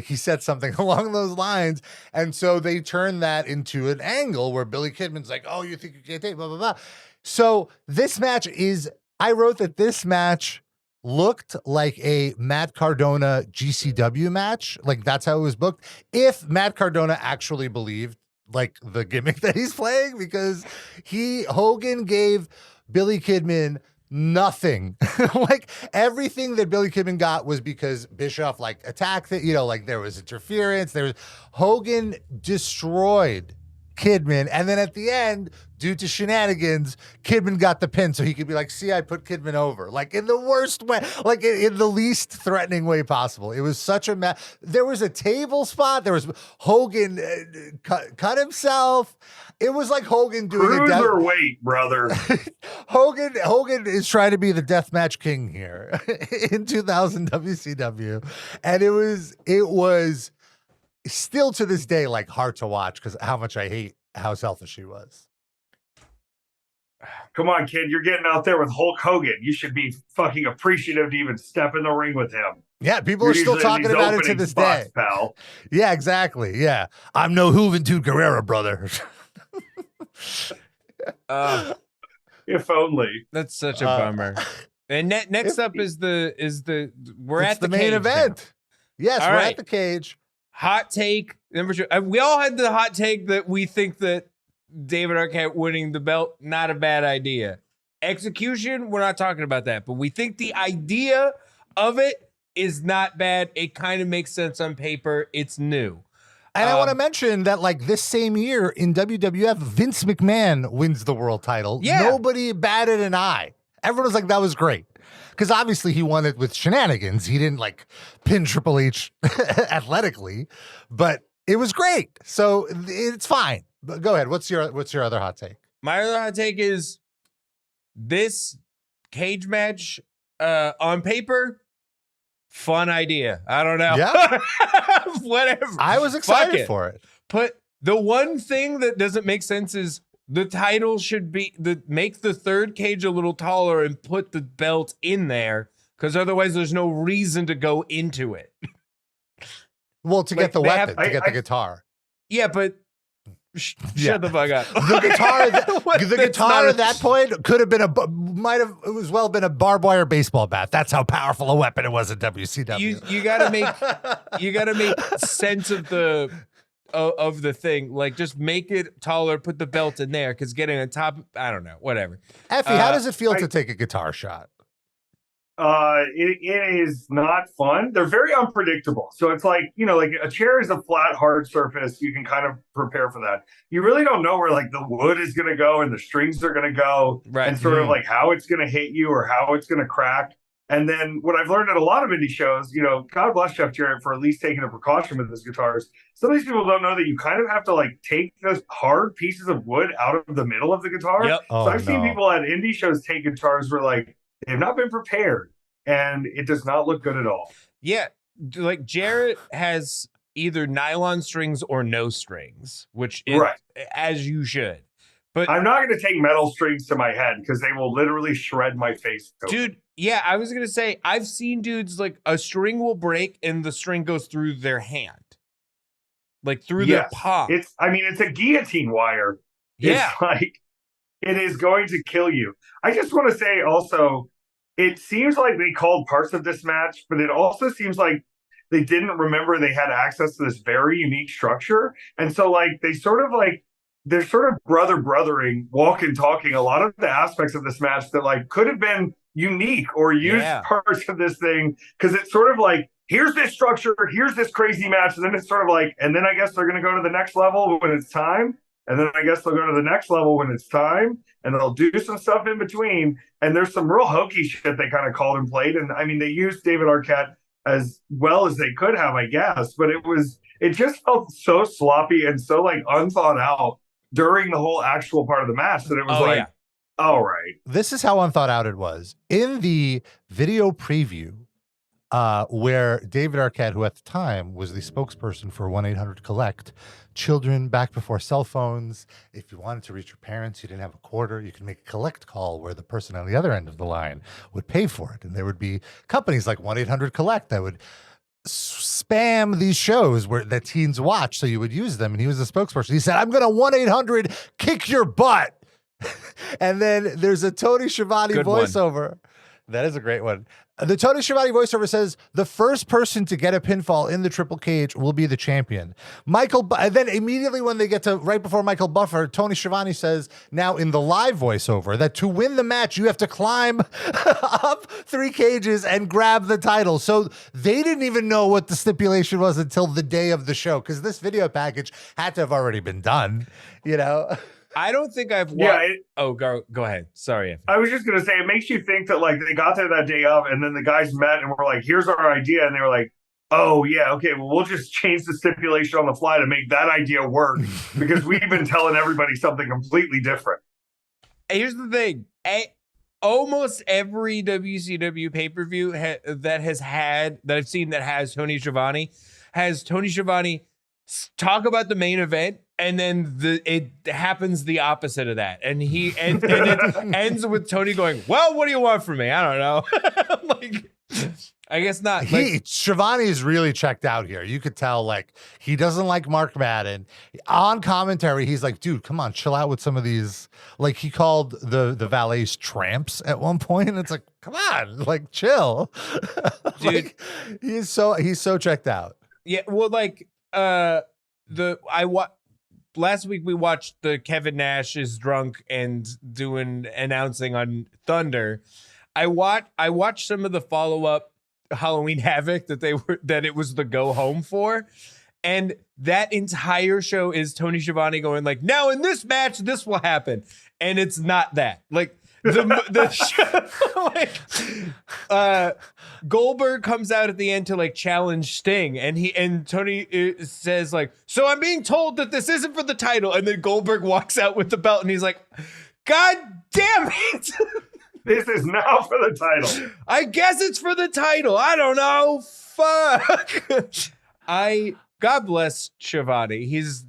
He said something along those lines. And so they turned that into an angle where Billy Kidman's oh, you think you can't take blah, blah, blah. So this match I wrote that this match looked like a Matt Cardona GCW match. That's how it was booked. If Matt Cardona actually believed the gimmick that he's playing, because Hogan gave Billy Kidman nothing. Everything that Billy Kidman got was because Bischoff attacked it, there was interference. Hogan destroyed Kidman. And then at the end, due to shenanigans, Kidman got the pin so he could be like, see, I put Kidman over. Like in the worst way, like in the least threatening way possible. It was such a mess. There was a table spot. There was Hogan cut himself. It was like Hogan doing cruiserweight, brother. Hogan is trying to be the deathmatch king here in 2000 WCW. And it was still to this day like hard to watch because how much I hate how selfish he was. Come on, kid. You're getting out there with Hulk Hogan. You should be fucking appreciative to even step in the ring with him. Yeah, people are still talking about it to this day. Pal. Yeah, exactly. Yeah. I'm no Juventud Guerrera, brother. If only. That's such a bummer. And next up is the we're at the main event. Now. Yes, we're at the cage. Hot take number 2. We all had the hot take that we think that David Arquette winning the belt, not a bad idea. Execution, we're not talking about that, but we think the idea of it is not bad. It kind of makes sense on paper. It's new. And I want to mention that, like, this same year in WWF, Vince McMahon wins the world title. Yeah. Nobody batted an eye. Everyone was like, that was great. Because obviously he won it with shenanigans. He didn't, like, pin Triple H athletically, but it was great. So it's fine. But go ahead. What's your other hot take? My other hot take is this cage match on paper, fun idea. I don't know. Yeah. Whatever. I was excited for it. But the one thing that doesn't make sense is the title should be make the third cage a little taller and put the belt in there, because otherwise there's no reason to go into it. Well, to get the weapon, to get the guitar. Yeah, but shut the fuck up. The guitar at that point could have been been a barbed wire baseball bat. That's how powerful a weapon it was at WCW. You gotta make sense of the thing. Like, just make it taller, put the belt in there, because getting on top, I don't know, whatever. Effy, how does it feel to take a guitar shot? It is not fun. They're very unpredictable. So it's like, like a chair is a flat, hard surface. You can kind of prepare for that. You really don't know where like the wood is going to go and the strings are going to go, right, and sort of like how it's going to hit you or how it's going to crack. And then what I've learned at a lot of indie shows, God bless Jeff Jarrett for at least taking a precaution with his guitars. Some of these people don't know that you kind of have to like take those hard pieces of wood out of the middle of the guitar. Yep. So I've seen people at indie shows take guitars where like they've not been prepared, and it does not look good at all. Yeah, like Jarrett has either nylon strings or no strings, which is right, as you should. But I'm not going to take metal strings to my head because they will literally shred my face. Dude, yeah, I was going to say, I've seen dudes like a string will break and the string goes through their hand. Like through their palm. It's a guillotine wire. Yeah. It's like, it is going to kill you. I just want to say also, it seems like they called parts of this match, but it also seems like they didn't remember they had access to this very unique structure. And so like, they're sort of brothering, walking, talking a lot of the aspects of this match that like could have been unique or used parts of this thing. Cause it's sort of like, here's this structure, here's this crazy match. And then it's sort of like, and then I guess they're going to go to the next level when it's time. And then I guess they'll go to the next level when it's time, and they'll do some stuff in between. And there's some real hokey shit they kind of called and played. And I mean, they used David Arquette as well as they could have, I guess, but it just felt so sloppy and so like unthought out during the whole actual part of the match that it was all right. This is how unthought out it was. In the video preview, where David Arquette, who at the time was the spokesperson for 1-800-COLLECT, children back before cell phones, if you wanted to reach your parents, you didn't have a quarter, you could make a collect call where the person on the other end of the line would pay for it. And there would be companies like 1-800-COLLECT that would spam these shows that teens watch, so you would use them. And he was the spokesperson. He said, I'm going to 1-800-kick your butt. And then there's a Tony Schiavone voiceover. That is a great one. The Tony Schiavone voiceover says the first person to get a pinfall in the triple cage will be the champion. And then immediately when they get to right before Michael Buffer, Tony Schiavone says now in the live voiceover that to win the match, you have to climb up 3 cages and grab the title. So they didn't even know what the stipulation was until the day of the show, because this video package had to have already been done, you know? I don't think I've watched. Go ahead. Sorry. I was just going to say, it makes you think that like they got there that day of and then the guys met and were like, here's our idea. And they were like, oh yeah, okay, well, we'll just change the stipulation on the fly to make that idea work because we've been telling everybody something completely different. Here's the thing. Almost every WCW pay-per-view that I've seen that has Tony Schiavone talk about the main event, and then it happens the opposite of that, and it ends with Tony going, "Well, what do you want from me? I don't know." Like, I guess not. Schiavone is really checked out here. You could tell, like, he doesn't like Mark Madden. On commentary, he's like, "Dude, come on, chill out with some of these." Like, he called the valets tramps at one point, and it's like, come on, like, chill, dude. Like, he's so checked out. Yeah, well, like. Last week we watched the Kevin Nash is drunk and doing announcing on Thunder. I watched some of the follow-up Halloween Havoc that it was the go home for, and that entire show is Tony Schiavone going like, now in this match this will happen, and it's not that. Like the show, like, Goldberg comes out at the end to like challenge Sting, and Tony says like, so I'm being told that this isn't for the title, and then Goldberg walks out with the belt and he's like, God damn it. This is now for the title. I guess it's for the title. I don't know. Fuck. God bless Schiavone. He's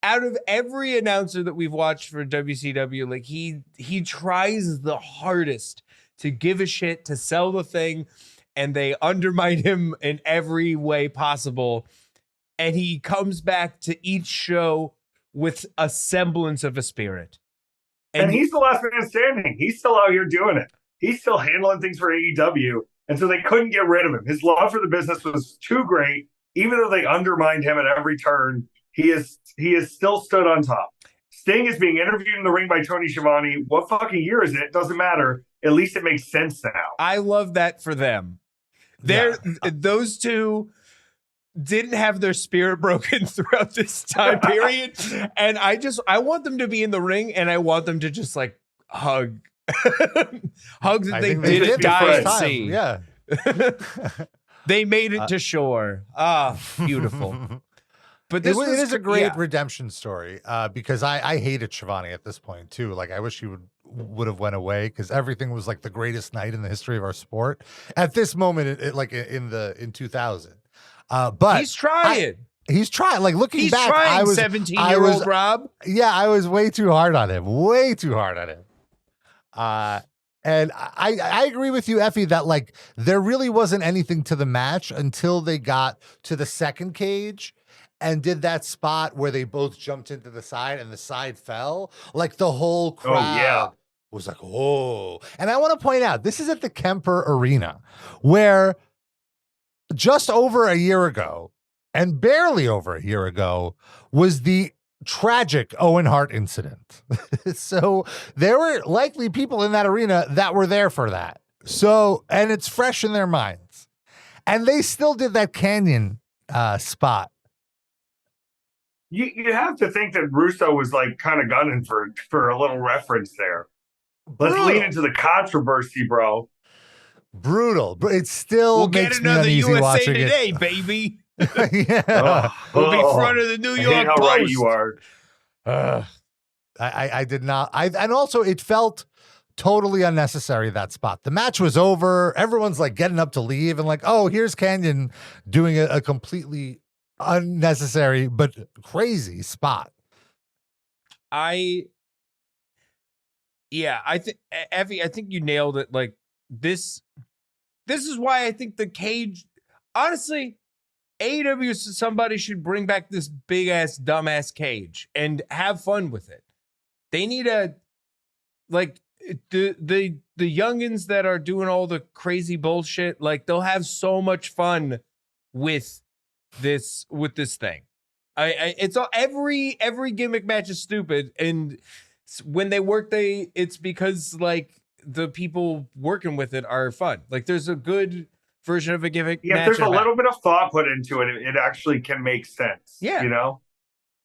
out of every announcer that we've watched for WCW, like he tries the hardest to give a shit, to sell the thing, and they undermine him in every way possible. And he comes back to each show with a semblance of a spirit. And he's the last man standing. He's still out here doing it. He's still handling things for AEW. And so they couldn't get rid of him. His love for the business was too great. Even though they undermined him at every turn, he is still stood on top. Sting is being interviewed in the ring by Tony Schiavone. What fucking year is it? It doesn't matter. At least it makes sense now. I love that for them. Those two didn't have their spirit broken throughout this time period. And I want them to be in the ring, and I want them to just like hug. Hug that they didn't die at sea. Yeah. They made it to shore. Ah, beautiful. But it is a great redemption story because I hated Schiavone at this point too. Like, I wish he would have went away because everything was like the greatest night in the history of our sport at this moment. In 2000. But he's trying. He's trying. Like, looking back, I was 17-year-old Rob. Yeah, I was way too hard on him. Way too hard on him. And I agree with you, Effy, that like there really wasn't anything to the match until they got to the second cage and did that spot where they both jumped into the side and the side fell. Like, the whole crowd was like, oh. And I want to point out, this is at the Kemper Arena, where just over a year ago, and barely over a year ago, was the tragic Owen Hart incident. So there were likely people in that arena that were there for that. So, and it's fresh in their minds. And they still did that kanyon spot. You have to think that Russo was like kind of gunning for a little reference there. Let's lean into the controversy, bro. Brutal. But it still we'll makes get another me USA watching Today, it. Baby. Yeah. We'll be front of the New York how Post. Right you are. I did not. And also it felt totally unnecessary, that spot. The match was over. Everyone's like getting up to leave and like, oh, here's Kanyon doing a completely unnecessary but crazy spot. I think Effy, I think you nailed it. Like, this is why I think the cage, honestly, AEW, somebody should bring back this big ass dumbass cage and have fun with it. They need a, like, the youngins that are doing all the crazy bullshit, like they'll have so much fun with this thing. It's all every gimmick match is stupid, and when they work, it's because like the people working with it are fun. Like there's a good version of a gimmick. Yeah, if there's a little bit of thought put into it, it actually can make sense. Yeah, you know,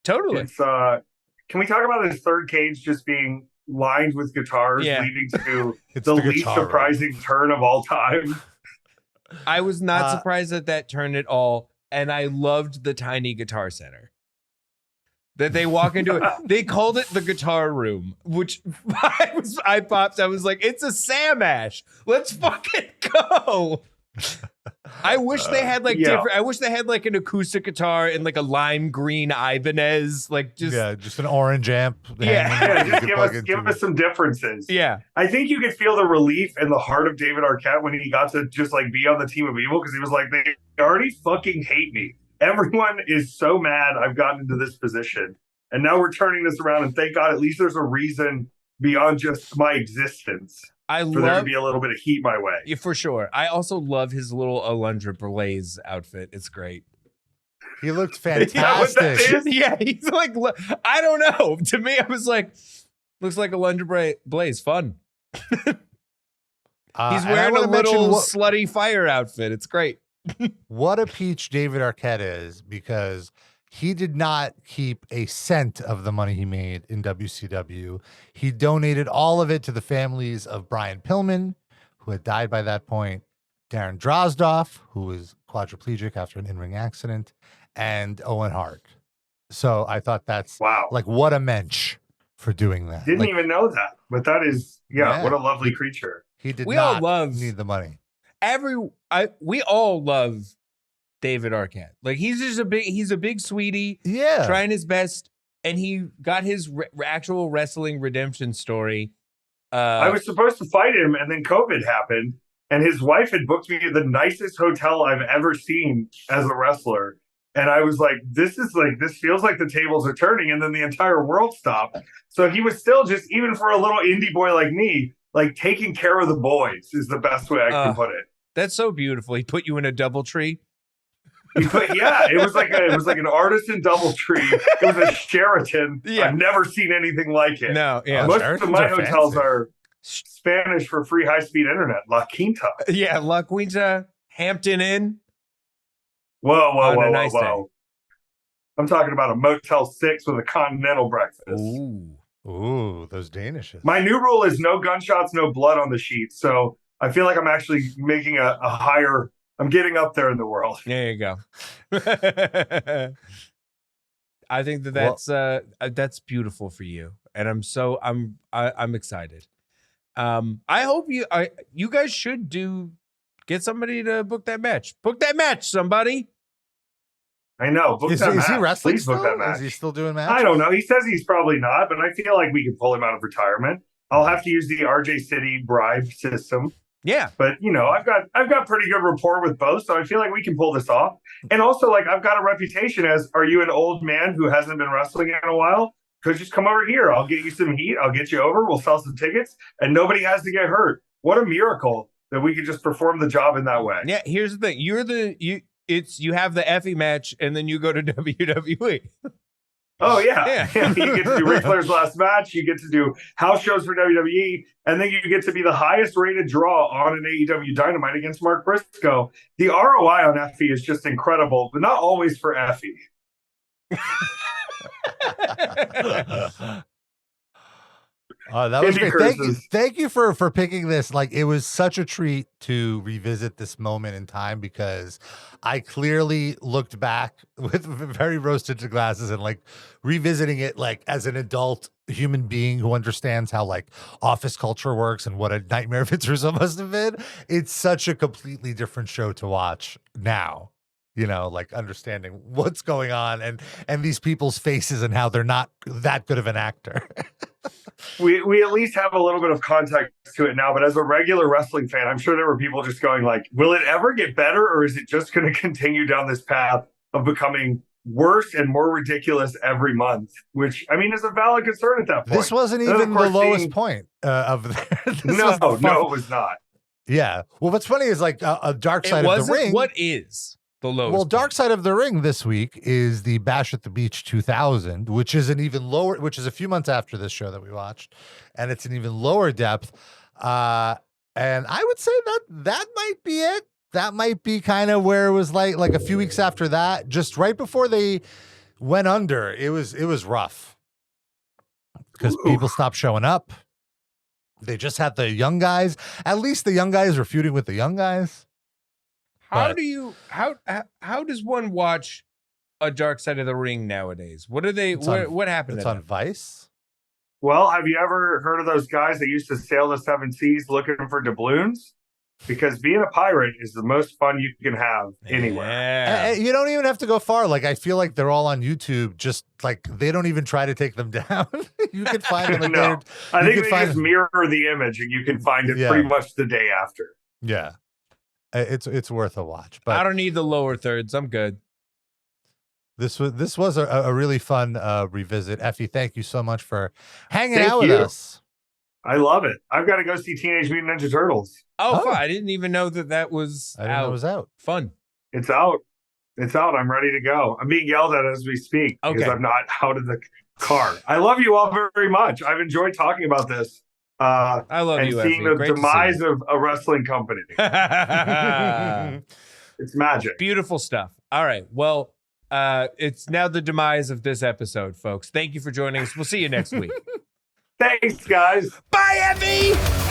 totally. It's can we talk about this third cage just being lined with guitars, leading to the least surprising turn of all time? I was not surprised at that turn at all, and I loved the tiny guitar center that they walk into it. They called it the guitar room, which I popped. I was like, it's a Sam Ash. Let's fucking go. I wish they had like different. I wish they had like an acoustic guitar and like a lime green Ibanez, like just an orange amp. Just give us some differences. Yeah, I think you could feel the relief in the heart of David Arquette when he got to just like be on the team of evil, because he was like, they already fucking hate me. Everyone is so mad I've gotten into this position, and now we're turning this around. And thank God, at least there's a reason beyond just my existence. For there to be a little bit of heat my way. Yeah, for sure. I also love his little Alundra Blaze outfit. It's great. He looked fantastic. Yeah, he's like, I don't know. To me, I was like, looks like Alundra Blaze. Fun. He's wearing a little slutty fire outfit. It's great. What a peach David Arquette is, because he did not keep a cent of the money he made in WCW. He donated all of it to the families of Brian Pillman, who had died by that point, Darren Drozdoff, who was quadriplegic after an in-ring accident, and Owen Hart. So I thought that's like, what a mensch for doing that. Didn't even know that, but that is, what a lovely creature. He did not need the money. We all love David Arquette. Like he's a big sweetie, trying his best, and he got his actual wrestling redemption story. I was supposed to fight him, and then COVID happened, and his wife had booked me at the nicest hotel I've ever seen as a wrestler, and I was like, this feels like the tables are turning, and then the entire world stopped. So he was still just, even for a little indie boy like me, like taking care of the boys is the best way I can put it. That's so beautiful. He put you in a DoubleTree. It was like an artisan DoubleTree. It was a Sheraton. I've never seen anything like it. No, most of my hotels are Spanish for free high-speed internet. La Quinta. Yeah, La Quinta, Hampton Inn. Whoa. I'm talking about a Motel 6 with a continental breakfast. Ooh, those Danishes. My new rule is no gunshots, no blood on the sheets. So I feel like I'm actually making a higher. I'm getting up there in the world. There you go. I think that's beautiful for you, and I'm excited. I hope you guys should get somebody to book that match. Book that match, somebody. I know. Is he wrestling? Please book that match. Is he still doing matches? I don't know. He says he's probably not, but I feel like we can pull him out of retirement. I'll have to use the RJ City bribe system. Yeah, but I've got pretty good rapport with both, so I feel like we can pull this off. And also, like, I've got a reputation as, are you an old man who hasn't been wrestling in a while? Because just come over here, I'll get you some heat, I'll get you over, we'll sell some tickets, and nobody has to get hurt. What a miracle that we could just perform the job in that way. Yeah, here's the thing: you have the Effy match, and then you go to WWE. Oh, yeah. You get to do Ric Flair's last match. You get to do house shows for WWE. And then you get to be the highest rated draw on an AEW Dynamite against Mark Briscoe. The ROI on Effy is just incredible, but not always for Effy. That was great. Thank you for picking this. Like, it was such a treat to revisit this moment in time, because I clearly looked back with very rose-tinted glasses and like revisiting it like as an adult human being who understands how like office culture works and what a nightmare Vince Russo must have been. It's such a completely different show to watch now. Like understanding what's going on and these people's faces and how they're not that good of an actor. We at least have a little bit of context to it now, but as a regular wrestling fan, I'm sure there were people just going like, will it ever get better, or is it just going to continue down this path of becoming worse and more ridiculous every month, which I mean is a valid concern at that point. This wasn't even the lowest point of no, it was not. Yeah. Well, what's funny is like a Dark Side of the Ring. What is the lowest? Well, Dark Side of the Ring this week is the Bash at the Beach 2000, which is an even lower, which is a few months after this show that we watched, and it's an even lower depth. And I would say that might be it. That might be kind of where it was like a few weeks after that, just right before they went under. It was rough because people stopped showing up. They just had the young guys. At least the young guys were feuding with the young guys. How does one watch a Dark Side of the Ring nowadays? What are they? What happened? It's on Vice. Well, have you ever heard of those guys that used to sail the seven seas looking for doubloons? Because being a pirate is the most fun you can have anywhere. Yeah. You don't even have to go far. Like, I feel like they're all on YouTube. Just like they don't even try to take them down. You can find them. No, I think they just mirror the image, and you can find it pretty much the day after. Yeah, it's worth a watch. But I don't need the lower thirds. I'm good. This was a really fun revisit. Effy, thank you so much for hanging out with us. I love it. I've got to go see Teenage Mutant Ninja Turtles. Oh, fun. I didn't even know that was I didn't know it was out. Fun. It's out. It's out. I'm ready to go. I'm being yelled at as we speak because I'm not out of the car. I love you all very much. I've enjoyed talking about this. I love you, seeing Effy. the demise of a wrestling company. It's magic. Beautiful stuff. All right. Well, it's now the demise of this episode, folks. Thank you for joining us. We'll see you next week. Thanks, guys. Bye, Effy.